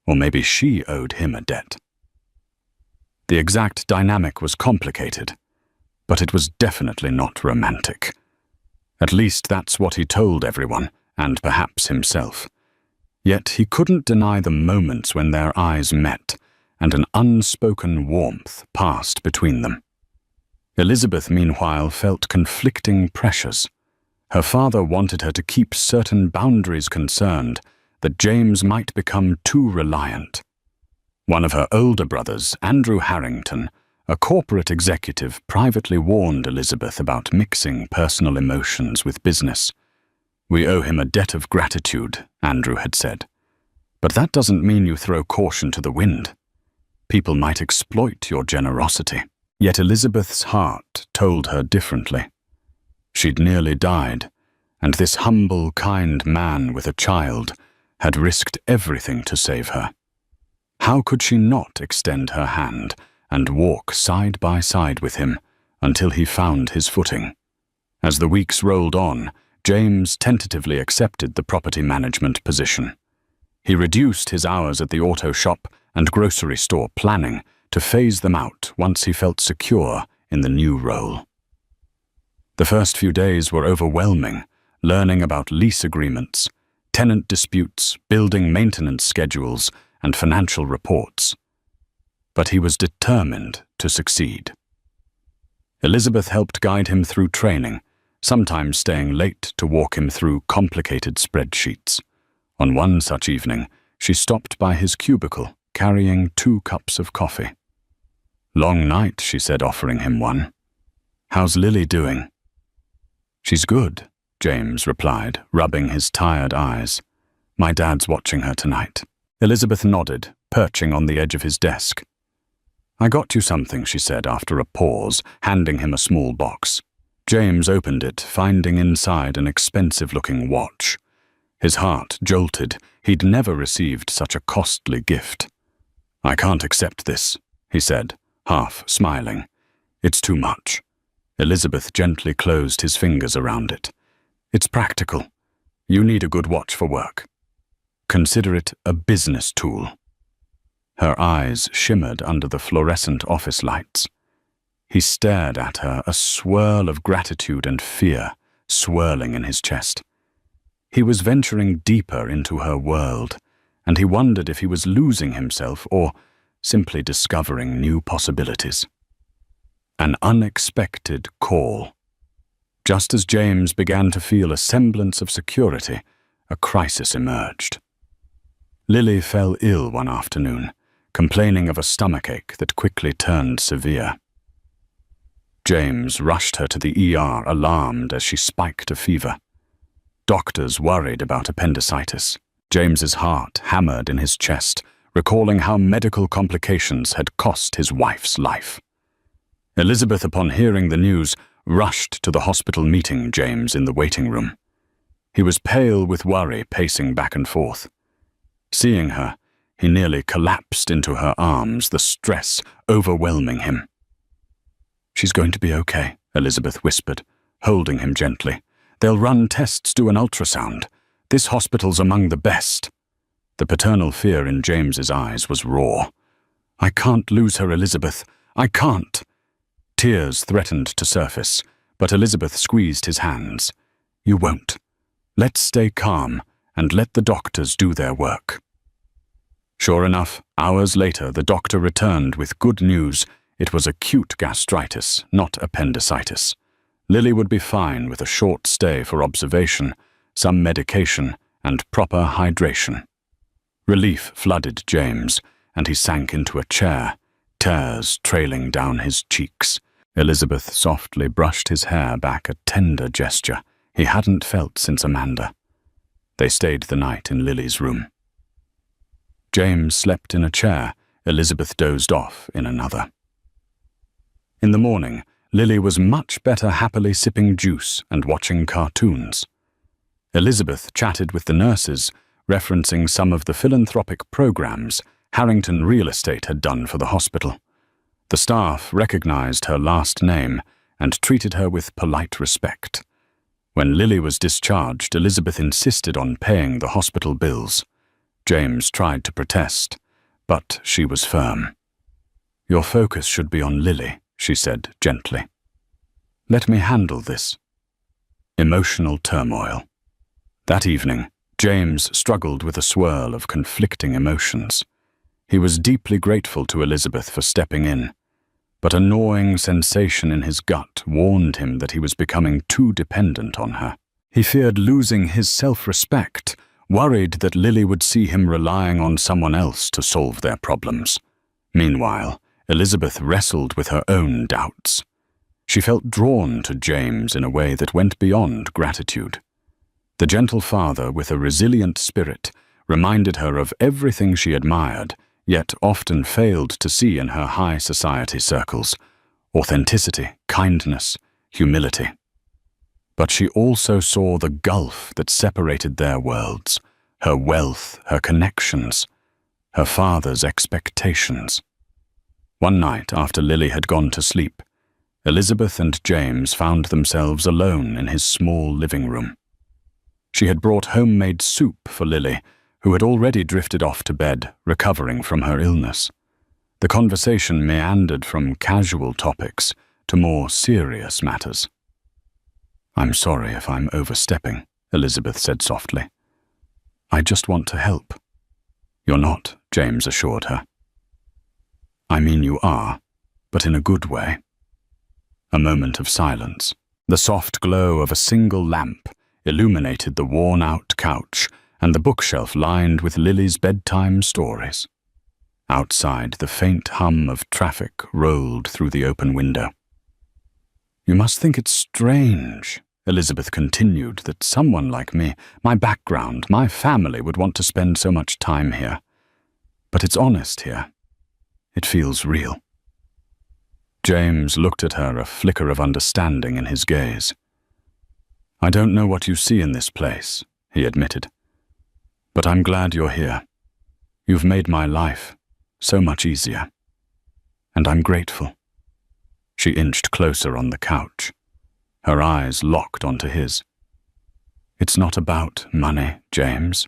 Or maybe she owed him a debt. The exact dynamic was complicated, but it was definitely not romantic. At least that's what he told everyone, and perhaps himself. Yet he couldn't deny the moments when their eyes met, and an unspoken warmth passed between them. Elizabeth, meanwhile, felt conflicting pressures. Her father wanted her to keep certain boundaries concerned, that James might become too reliant. One of her older brothers, Andrew Harrington, a corporate executive, privately warned Elizabeth about mixing personal emotions with business. "We owe him a debt of gratitude," Andrew had said. "But that doesn't mean you throw caution to the wind. People might exploit your generosity." Yet Elizabeth's heart told her differently. She'd nearly died, and this humble, kind man with a child had risked everything to save her. How could she not extend her hand and walk side by side with him until he found his footing? As the weeks rolled on, James tentatively accepted the property management position. He reduced his hours at the auto shop and grocery store planning to phase them out once he felt secure in the new role. The first few days were overwhelming, learning about lease agreements, tenant disputes, building maintenance schedules, and financial reports. But he was determined to succeed. Elizabeth helped guide him through training, sometimes staying late to walk him through complicated spreadsheets. On one such evening, she stopped by his cubicle, carrying 2 cups of coffee. "Long night," she said, offering him one. "How's Lily doing?" "She's good," James replied, rubbing his tired eyes. "My dad's watching her tonight." Elizabeth nodded, perching on the edge of his desk. "I got you something," she said after a pause, handing him a small box. James opened it, finding inside an expensive-looking watch. His heart jolted. He'd never received such a costly gift. "I can't accept this," he said, half smiling. "It's too much." Elizabeth gently closed his fingers around it. "It's practical. You need a good watch for work. Consider it a business tool." Her eyes shimmered under the fluorescent office lights. He stared at her, a swirl of gratitude and fear swirling in his chest. He was venturing deeper into her world, and he wondered if he was losing himself or simply discovering new possibilities. An unexpected call. Just as James began to feel a semblance of security, a crisis emerged. Lily fell ill one afternoon, complaining of a stomachache that quickly turned severe. James rushed her to the ER, alarmed as she spiked a fever. Doctors worried about appendicitis. James's heart hammered in his chest, recalling how medical complications had cost his wife's life. Elizabeth, upon hearing the news, rushed to the hospital, meeting James in the waiting room. He was pale with worry, pacing back and forth. Seeing her, he nearly collapsed into her arms, the stress overwhelming him. "She's going to be okay," Elizabeth whispered, holding him gently. "They'll run tests, do an ultrasound. This hospital's among the best." The paternal fear in James's eyes was raw. "I can't lose her, Elizabeth. I can't." Tears threatened to surface, but Elizabeth squeezed his hands. "You won't. Let's stay calm and let the doctors do their work." Sure enough, hours later, the doctor returned with good news. It was acute gastritis, not appendicitis. Lily would be fine with a short stay for observation, some medication, and proper hydration. Relief flooded James, and he sank into a chair, tears trailing down his cheeks. Elizabeth softly brushed his hair back, a tender gesture he hadn't felt since Amanda. They stayed the night in Lily's room. James slept in a chair. Elizabeth dozed off in another. In the morning, Lily was much better, happily sipping juice and watching cartoons. Elizabeth chatted with the nurses, referencing some of the philanthropic programs Harrington Real Estate had done for the hospital. The staff recognized her last name and treated her with polite respect. When Lily was discharged, Elizabeth insisted on paying the hospital bills. James tried to protest, but she was firm. "Your focus should be on Lily," she said gently. "Let me handle this." Emotional turmoil. That evening, James struggled with a swirl of conflicting emotions. He was deeply grateful to Elizabeth for stepping in, but a gnawing sensation in his gut warned him that he was becoming too dependent on her. He feared losing his self-respect, worried that Lily would see him relying on someone else to solve their problems. Meanwhile, Elizabeth wrestled with her own doubts. She felt drawn to James in a way that went beyond gratitude. The gentle father, with a resilient spirit, reminded her of everything she admired, yet often failed to see in her high society circles: authenticity, kindness, humility. But she also saw the gulf that separated their worlds, her wealth, her connections, her father's expectations. One night after Lily had gone to sleep, Elizabeth and James found themselves alone in his small living room. She had brought homemade soup for Lily, who had already drifted off to bed, recovering from her illness. The conversation meandered from casual topics to more serious matters. "I'm sorry if I'm overstepping," Elizabeth said softly. "I just want to help." "You're not," James assured her. "I mean you are, but in a good way." A moment of silence. The soft glow of a single lamp illuminated the worn-out couch and the bookshelf lined with Lily's bedtime stories. Outside, the faint hum of traffic rolled through the open window. "You must think it's strange," Elizabeth continued, "that someone like me, my background, my family, would want to spend so much time here. But it's honest here. It feels real." James looked at her, a flicker of understanding in his gaze. "I don't know what you see in this place," he admitted. "But I'm glad you're here. You've made my life so much easier. And I'm grateful." She inched closer on the couch, her eyes locked onto his. "It's not about money, James,"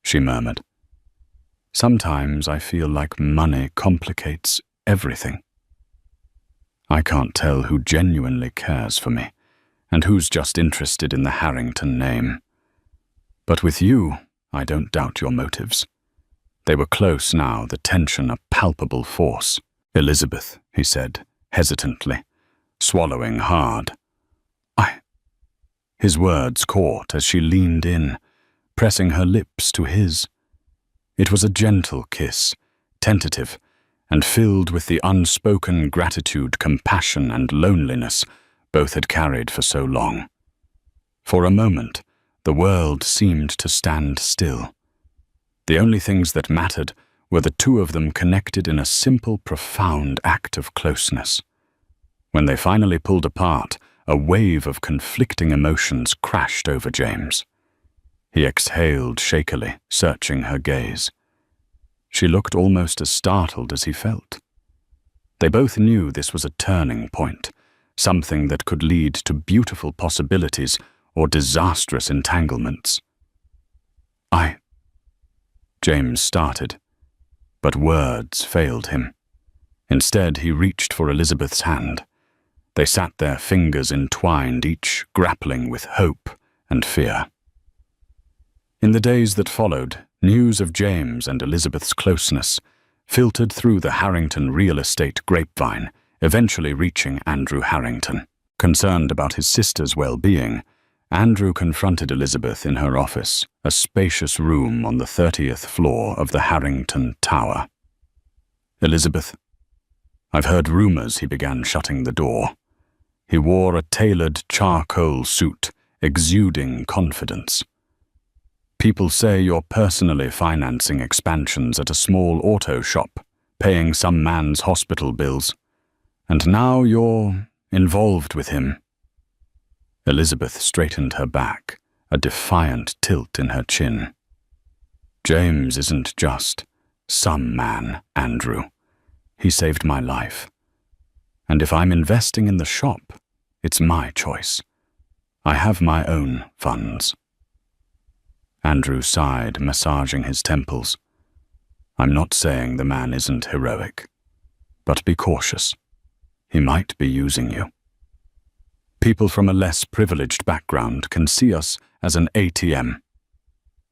she murmured. "Sometimes I feel like money complicates everything. I can't tell who genuinely cares for me and who's just interested in the Harrington name. But with you, I don't doubt your motives." They were close now, the tension a palpable force. "Elizabeth," he said, hesitantly, swallowing hard. His words caught as she leaned in, pressing her lips to his. It was a gentle kiss, tentative, and filled with the unspoken gratitude, compassion, and loneliness both had carried for so long. For a moment, the world seemed to stand still. The only things that mattered were the two of them connected in a simple, profound act of closeness. When they finally pulled apart, a wave of conflicting emotions crashed over James. He exhaled shakily, searching her gaze. She looked almost as startled as he felt. They both knew this was a turning point, something that could lead to beautiful possibilities or disastrous entanglements. James started, but words failed him. Instead, he reached for Elizabeth's hand. They sat there, fingers entwined, each grappling with hope and fear. In the days that followed, news of James and Elizabeth's closeness filtered through the Harrington real estate grapevine, eventually reaching Andrew Harrington. Concerned about his sister's well-being, Andrew confronted Elizabeth in her office, a spacious room on the 30th floor of the Harrington Tower. "Elizabeth, I've heard rumors," he began, shutting the door. He wore a tailored charcoal suit, exuding confidence. "People say you're personally financing expansions at a small auto shop, paying some man's hospital bills. And now you're involved with him." Elizabeth straightened her back, a defiant tilt in her chin. "James isn't just some man, Andrew. He saved my life. And if I'm investing in the shop, it's my choice. I have my own funds." Andrew sighed, massaging his temples. "I'm not saying the man isn't heroic, but be cautious. He might be using you. People from a less privileged background can see us as an ATM."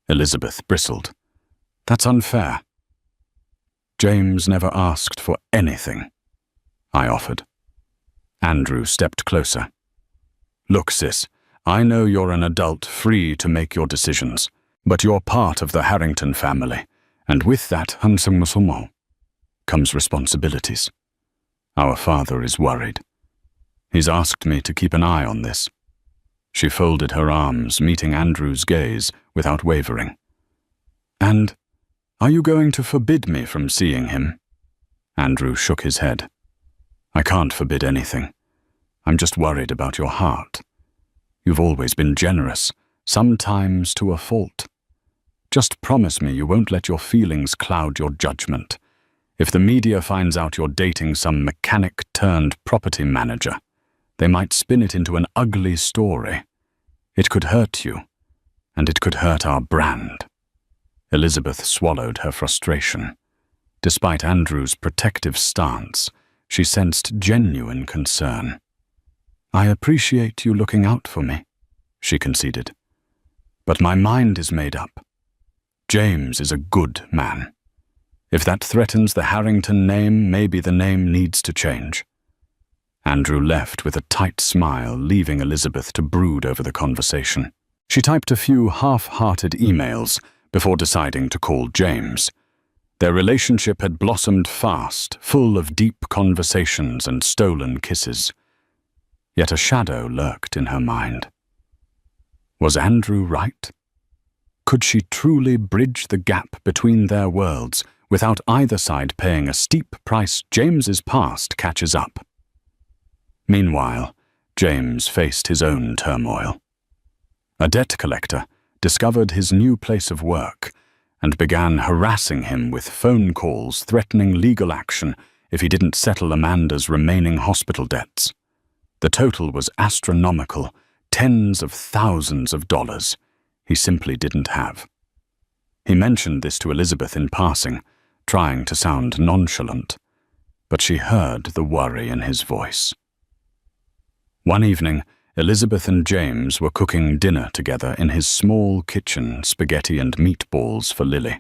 Elizabeth bristled. "That's unfair." "James never asked for anything," I offered. Andrew stepped closer. "Look, sis, I know you're an adult free to make your decisions, but you're part of the Harrington family, and with that comes responsibilities. Our father is worried. He's asked me to keep an eye on this." She folded her arms, meeting Andrew's gaze without wavering. "And are you going to forbid me from seeing him?" Andrew shook his head. "I can't forbid anything. I'm just worried about your heart. You've always been generous, sometimes to a fault. Just promise me you won't let your feelings cloud your judgment. If the media finds out you're dating some mechanic turned property manager, they might spin it into an ugly story. It could hurt you, and it could hurt our brand." Elizabeth swallowed her frustration. Despite Andrew's protective stance, she sensed genuine concern. "I appreciate you looking out for me," she conceded. "But my mind is made up. James is a good man. If that threatens the Harrington name, maybe the name needs to change." Andrew left with a tight smile, leaving Elizabeth to brood over the conversation. She typed a few half-hearted emails before deciding to call James. Their relationship had blossomed fast, full of deep conversations and stolen kisses. Yet a shadow lurked in her mind. Was Andrew right? Could she truly bridge the gap between their worlds without either side paying a steep price? James's past catches up. Meanwhile, James faced his own turmoil. A debt collector discovered his new place of work and began harassing him with phone calls threatening legal action if he didn't settle Amanda's remaining hospital debts. The total was astronomical, tens of thousands of dollars he simply didn't have. He mentioned this to Elizabeth in passing, trying to sound nonchalant, but she heard the worry in his voice. One evening, Elizabeth and James were cooking dinner together in his small kitchen, spaghetti and meatballs for Lily.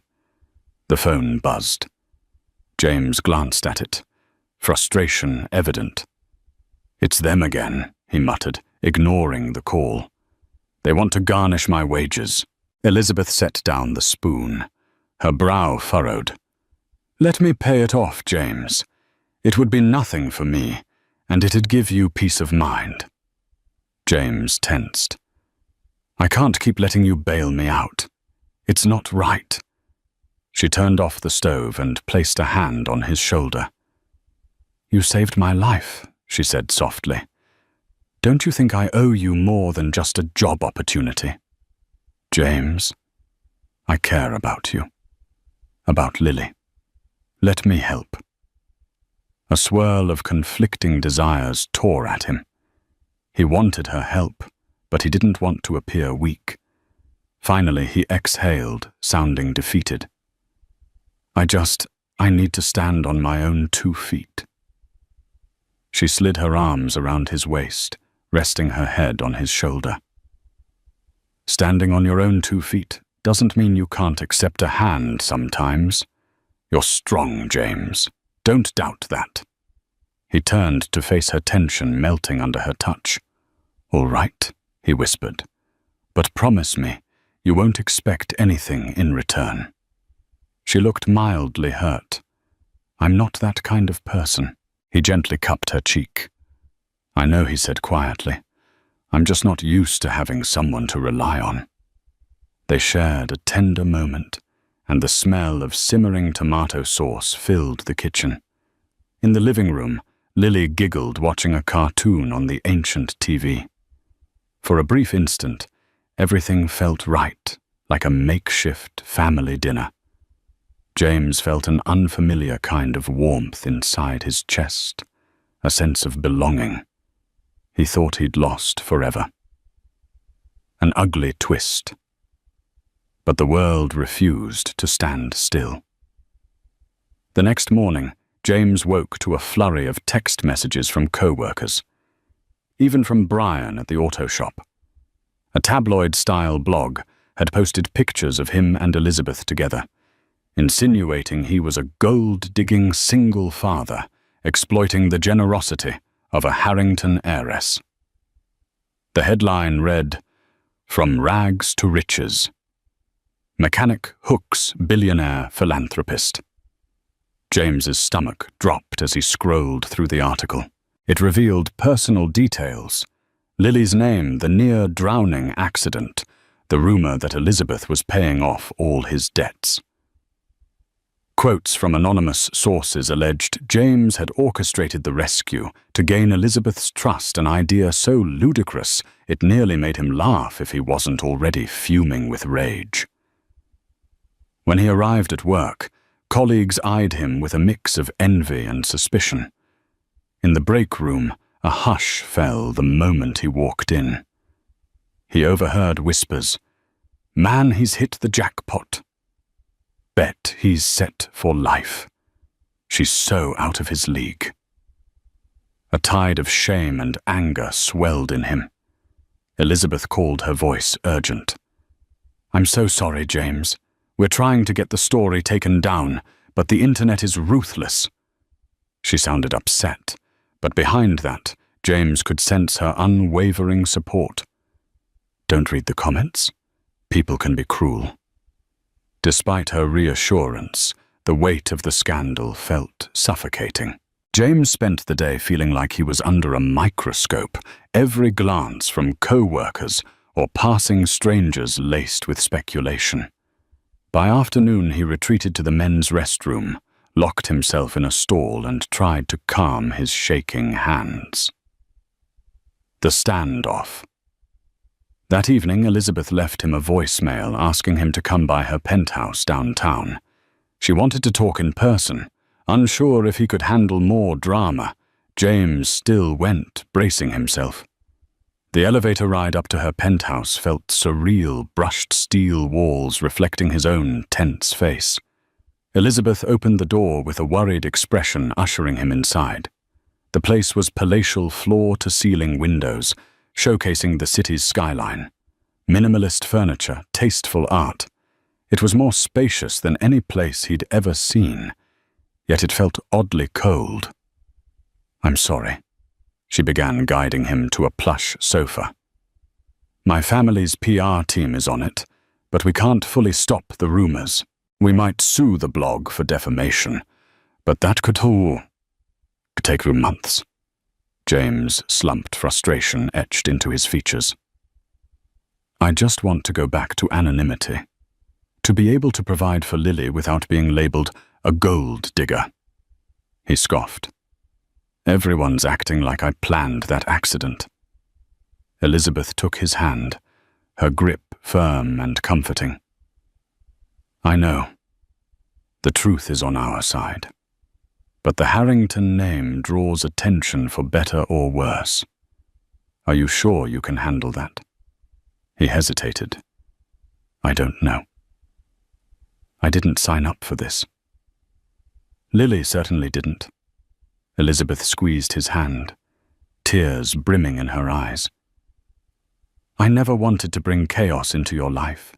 The phone buzzed. James glanced at it, frustration evident. "It's them again," he muttered, ignoring the call. "They want to garnish my wages." Elizabeth set down the spoon, her brow furrowed. "Let me pay it off, James. It would be nothing for me, and it'd give you peace of mind." James tensed. "I can't keep letting you bail me out. It's not right." She turned off the stove and placed a hand on his shoulder. "You saved my life," she said softly. "Don't you think I owe you more than just a job opportunity?" "James, I care about you. About Lily. Let me help." A swirl of conflicting desires tore at him. He wanted her help, but he didn't want to appear weak. Finally, he exhaled, sounding defeated. I need to stand on my own 2 feet." She slid her arms around his waist, resting her head on his shoulder. "Standing on your own 2 feet doesn't mean you can't accept a hand sometimes. You're strong, James. Don't doubt that." He turned to face her tension melting under her touch. "All right," he whispered, "but promise me you won't expect anything in return." She looked mildly hurt. "I'm not that kind of person." He gently cupped her cheek. "I know," he said quietly. "I'm just not used to having someone to rely on." They shared a tender moment, and the smell of simmering tomato sauce filled the kitchen. In the living room, Lily giggled watching a cartoon on the ancient TV. For a brief instant, everything felt right, like a makeshift family dinner. James felt an unfamiliar kind of warmth inside his chest, a sense of belonging. He thought he'd lost forever. An ugly twist. But the world refused to stand still. The next morning, James woke to a flurry of text messages from co-workers, even from Brian at the auto shop. A tabloid-style blog had posted pictures of him and Elizabeth together, insinuating he was a gold-digging single father, exploiting the generosity of a Harrington heiress. The headline read, "From Rags to Riches. Mechanic hooks billionaire philanthropist." James's stomach dropped as he scrolled through the article. It revealed personal details. Lily's name, the near-drowning accident, the rumor that Elizabeth was paying off all his debts. Quotes from anonymous sources alleged James had orchestrated the rescue to gain Elizabeth's trust, an idea so ludicrous it nearly made him laugh if he wasn't already fuming with rage. When he arrived at work, colleagues eyed him with a mix of envy and suspicion. In the break room, a hush fell the moment he walked in. He overheard whispers. "Man, he's hit the jackpot. Bet he's set for life. She's so out of his league." A tide of shame and anger swelled in him. Elizabeth called her voice urgent. "I'm so sorry, James. We're trying to get the story taken down, but the internet is ruthless." She sounded upset, but behind that, James could sense her unwavering support. "Don't read the comments. People can be cruel." Despite her reassurance, the weight of the scandal felt suffocating. James spent the day feeling like he was under a microscope, every glance from co-workers or passing strangers laced with speculation. By afternoon, he retreated to the men's restroom, locked himself in a stall, and tried to calm his shaking hands. The standoff. That evening, Elizabeth left him a voicemail asking him to come by her penthouse downtown. She wanted to talk in person. Unsure if he could handle more drama, James still went, bracing himself. The elevator ride up to her penthouse felt surreal, brushed steel walls reflecting his own tense face. Elizabeth opened the door with a worried expression, ushering him inside. The place was palatial floor-to-ceiling windows, showcasing the city's skyline. Minimalist furniture, tasteful art. It was more spacious than any place he'd ever seen, yet it felt oddly cold. "I'm sorry." She began, guiding him to a plush sofa. "My family's PR team is on it, but we can't fully stop the rumors. We might sue the blog for defamation, but that could take months." James' slumped frustration etched into his features. "I just want to go back to anonymity. To be able to provide for Lily without being labeled a gold digger." He scoffed. "Everyone's acting like I planned that accident." Elizabeth took his hand, her grip firm and comforting. "I know. The truth is on our side. But the Harrington name draws attention for better or worse. Are you sure you can handle that?" He hesitated. "I don't know. I didn't sign up for this." Lily certainly didn't. Elizabeth squeezed his hand, tears brimming in her eyes. "I never wanted to bring chaos into your life.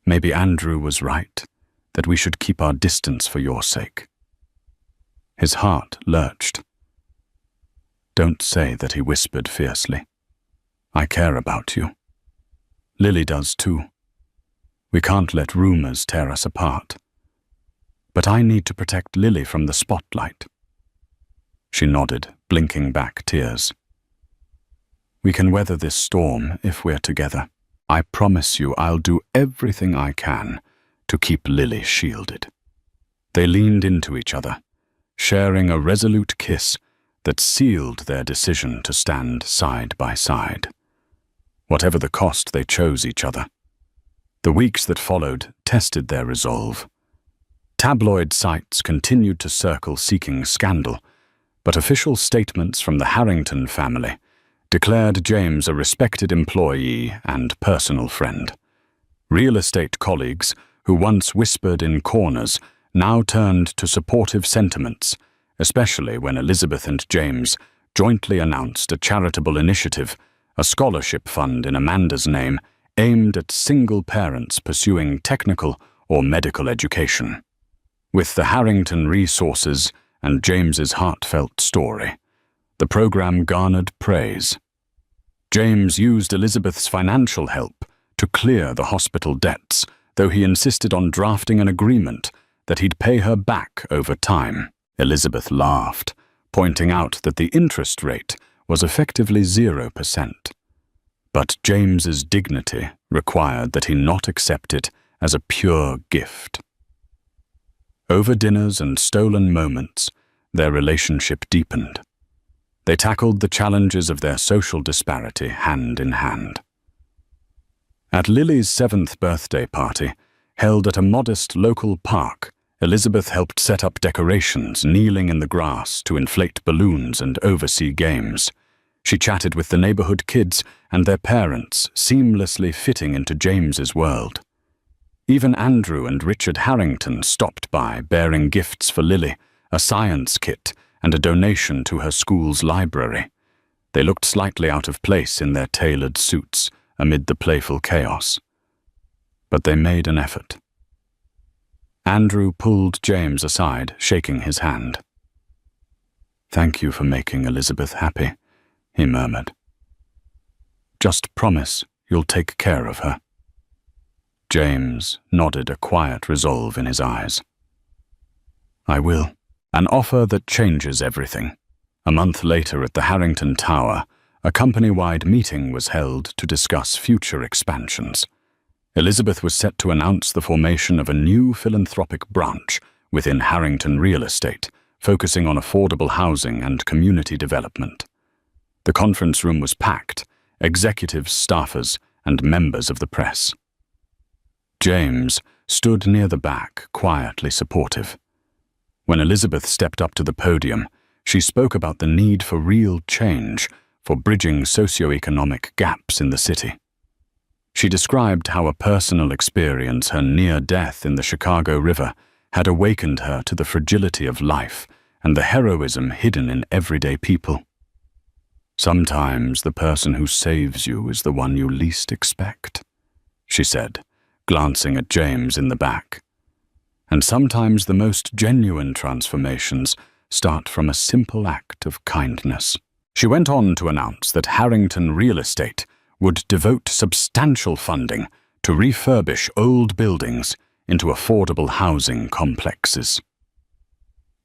Maybe Andrew was right, that we should keep our distance for your sake." His heart lurched. "Don't say that," he whispered fiercely. "I care about you. Lily does too. We can't let rumors tear us apart. But I need to protect Lily from the spotlight." She nodded, blinking back tears. "We can weather this storm if we're together. I promise you I'll do everything I can to keep Lily shielded." They leaned into each other, sharing a resolute kiss that sealed their decision to stand side by side. Whatever the cost, they chose each other. The weeks that followed tested their resolve. Tabloid sites continued to circle seeking scandal, but official statements from the Harrington family declared James a respected employee and personal friend. Real estate colleagues, who once whispered in corners, now turned to supportive sentiments, especially when Elizabeth and James jointly announced a charitable initiative, a scholarship fund in Amanda's name, aimed at single parents pursuing technical or medical education. With the Harrington resources and James's heartfelt story, the program garnered praise. James used Elizabeth's financial help to clear the hospital debts, though he insisted on drafting an agreement that he'd pay her back over time. Elizabeth laughed, pointing out that the interest rate was effectively 0%. But James's dignity required that he not accept it as a pure gift. Over dinners and stolen moments, their relationship deepened. They tackled the challenges of their social disparity hand in hand. At Lily's 7th birthday party, Held at a modest local park, Elizabeth helped set up decorations, kneeling in the grass to inflate balloons and oversee games. She chatted with the neighborhood kids and their parents, seamlessly fitting into James's world. Even Andrew and Richard Harrington stopped by, bearing gifts for Lily, a science kit, and a donation to her school's library. They looked slightly out of place in their tailored suits amid the playful chaos. But they made an effort. Andrew pulled James aside, shaking his hand. "Thank you for making Elizabeth happy," he murmured. "Just promise you'll take care of her." James nodded, a quiet resolve in his eyes. "I will." An offer that changes everything. A month later at the Harrington Tower, a company-wide meeting was held to discuss future expansions. Elizabeth was set to announce the formation of a new philanthropic branch within Harrington Real Estate, focusing on affordable housing and community development. The conference room was packed, executives, staffers, and members of the press. James stood near the back, quietly supportive. When Elizabeth stepped up to the podium, she spoke about the need for real change, for bridging socioeconomic gaps in the city. She described how a personal experience, her near death in the Chicago River, had awakened her to the fragility of life and the heroism hidden in everyday people. "Sometimes the person who saves you is the one you least expect," she said, glancing at James in the back. "And sometimes the most genuine transformations start from a simple act of kindness." She went on to announce that Harrington Real Estate would devote substantial funding to refurbish old buildings into affordable housing complexes.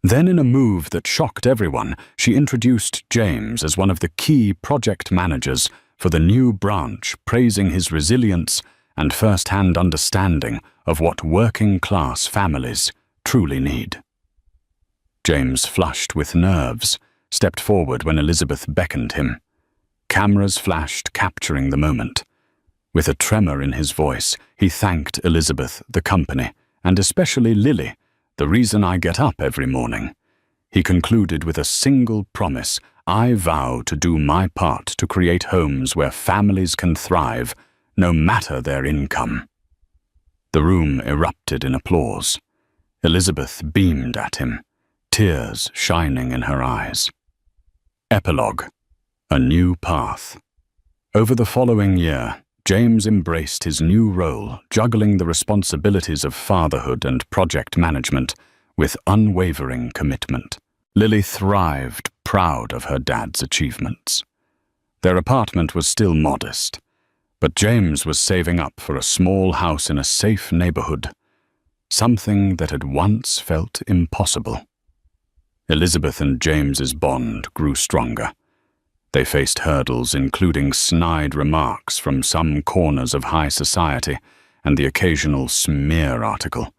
Then, in a move that shocked everyone, she introduced James as one of the key project managers for the new branch, praising his resilience and first-hand understanding of what working-class families truly need. James, flushed with nerves, stepped forward when Elizabeth beckoned him. Cameras flashed, capturing the moment. With a tremor in his voice, he thanked Elizabeth, the company, and especially Lily, "the reason I get up every morning." He concluded with a single promise: "I vow to do my part to create homes where families can thrive, no matter their income." The room erupted in applause. Elizabeth beamed at him, tears shining in her eyes. Epilogue: A new path. Over the following year, James embraced his new role, juggling the responsibilities of fatherhood and project management with unwavering commitment. Lily thrived, proud of her dad's achievements. Their apartment was still modest, but James was saving up for a small house in a safe neighborhood, something that had once felt impossible. Elizabeth and James's bond grew stronger. They faced hurdles, including snide remarks from some corners of high society and the occasional smear article.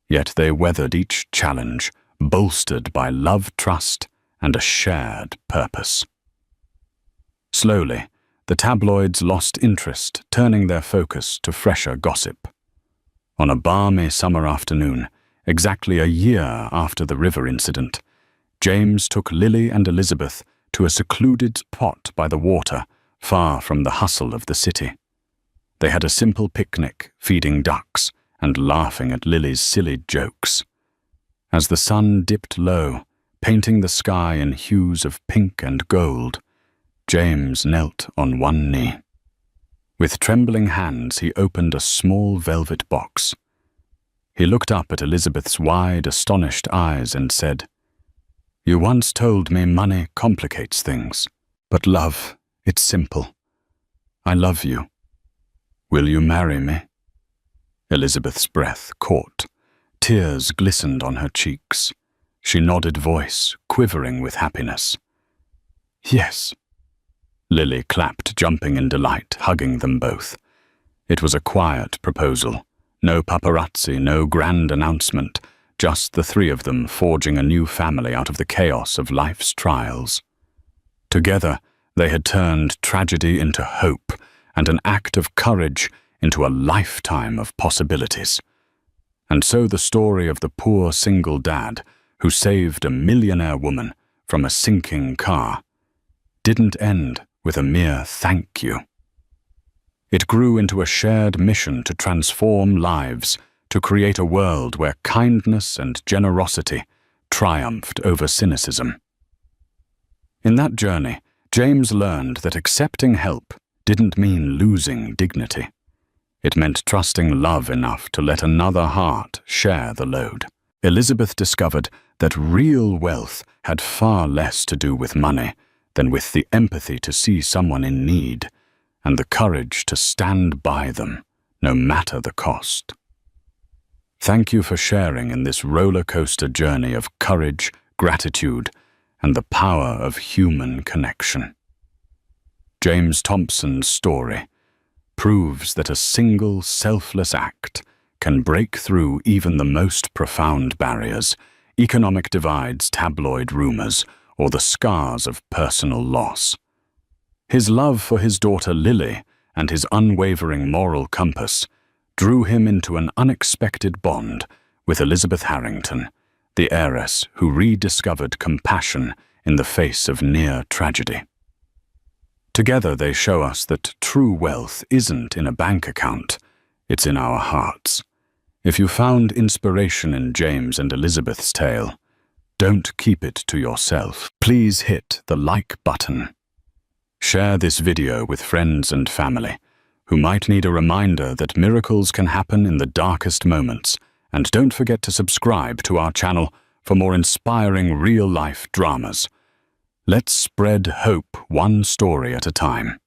Yet they weathered each challenge, bolstered by love, trust, and a shared purpose. Slowly, the tabloids lost interest, turning their focus to fresher gossip. On a balmy summer afternoon, exactly a year after the river incident, James took Lily and Elizabeth to a secluded spot by the water, far from the hustle of the city. They had a simple picnic, feeding ducks and laughing at Lily's silly jokes. As the sun dipped low, painting the sky in hues of pink and gold, James knelt on one knee. With trembling hands, he opened a small velvet box. He looked up at Elizabeth's wide, astonished eyes and said, "You once told me money complicates things, but love, it's simple. I love you. Will you marry me?" Elizabeth's breath caught. Tears glistened on her cheeks. She nodded, voice quivering with happiness. "Yes." Lily clapped, jumping in delight, hugging them both. It was a quiet proposal. No paparazzi, no grand announcement, just the three of them forging a new family out of the chaos of life's trials. Together, they had turned tragedy into hope and an act of courage into a lifetime of possibilities. And so the story of the poor single dad who saved a millionaire woman from a sinking car didn't end with a mere thank you. It grew into a shared mission to transform lives, to create a world where kindness and generosity triumphed over cynicism. In that journey, James learned that accepting help didn't mean losing dignity. It meant trusting love enough to let another heart share the load. Elizabeth discovered that real wealth had far less to do with money than with the empathy to see someone in need and the courage to stand by them, no matter the cost. Thank you for sharing in this roller coaster journey of courage, gratitude, and the power of human connection. James Thompson's story proves that a single selfless act can break through even the most profound barriers, economic divides, tabloid rumors, or the scars of personal loss. His love for his daughter Lily and his unwavering moral compass drew him into an unexpected bond with Elizabeth Harrington, the heiress who rediscovered compassion in the face of near tragedy. Together they show us that true wealth isn't in a bank account, it's in our hearts. If you found inspiration in James and Elizabeth's tale, don't keep it to yourself. Please hit the like button. Share this video with friends and family who might need a reminder that miracles can happen in the darkest moments, and don't forget to subscribe to our channel for more inspiring real-life dramas. Let's spread hope one story at a time.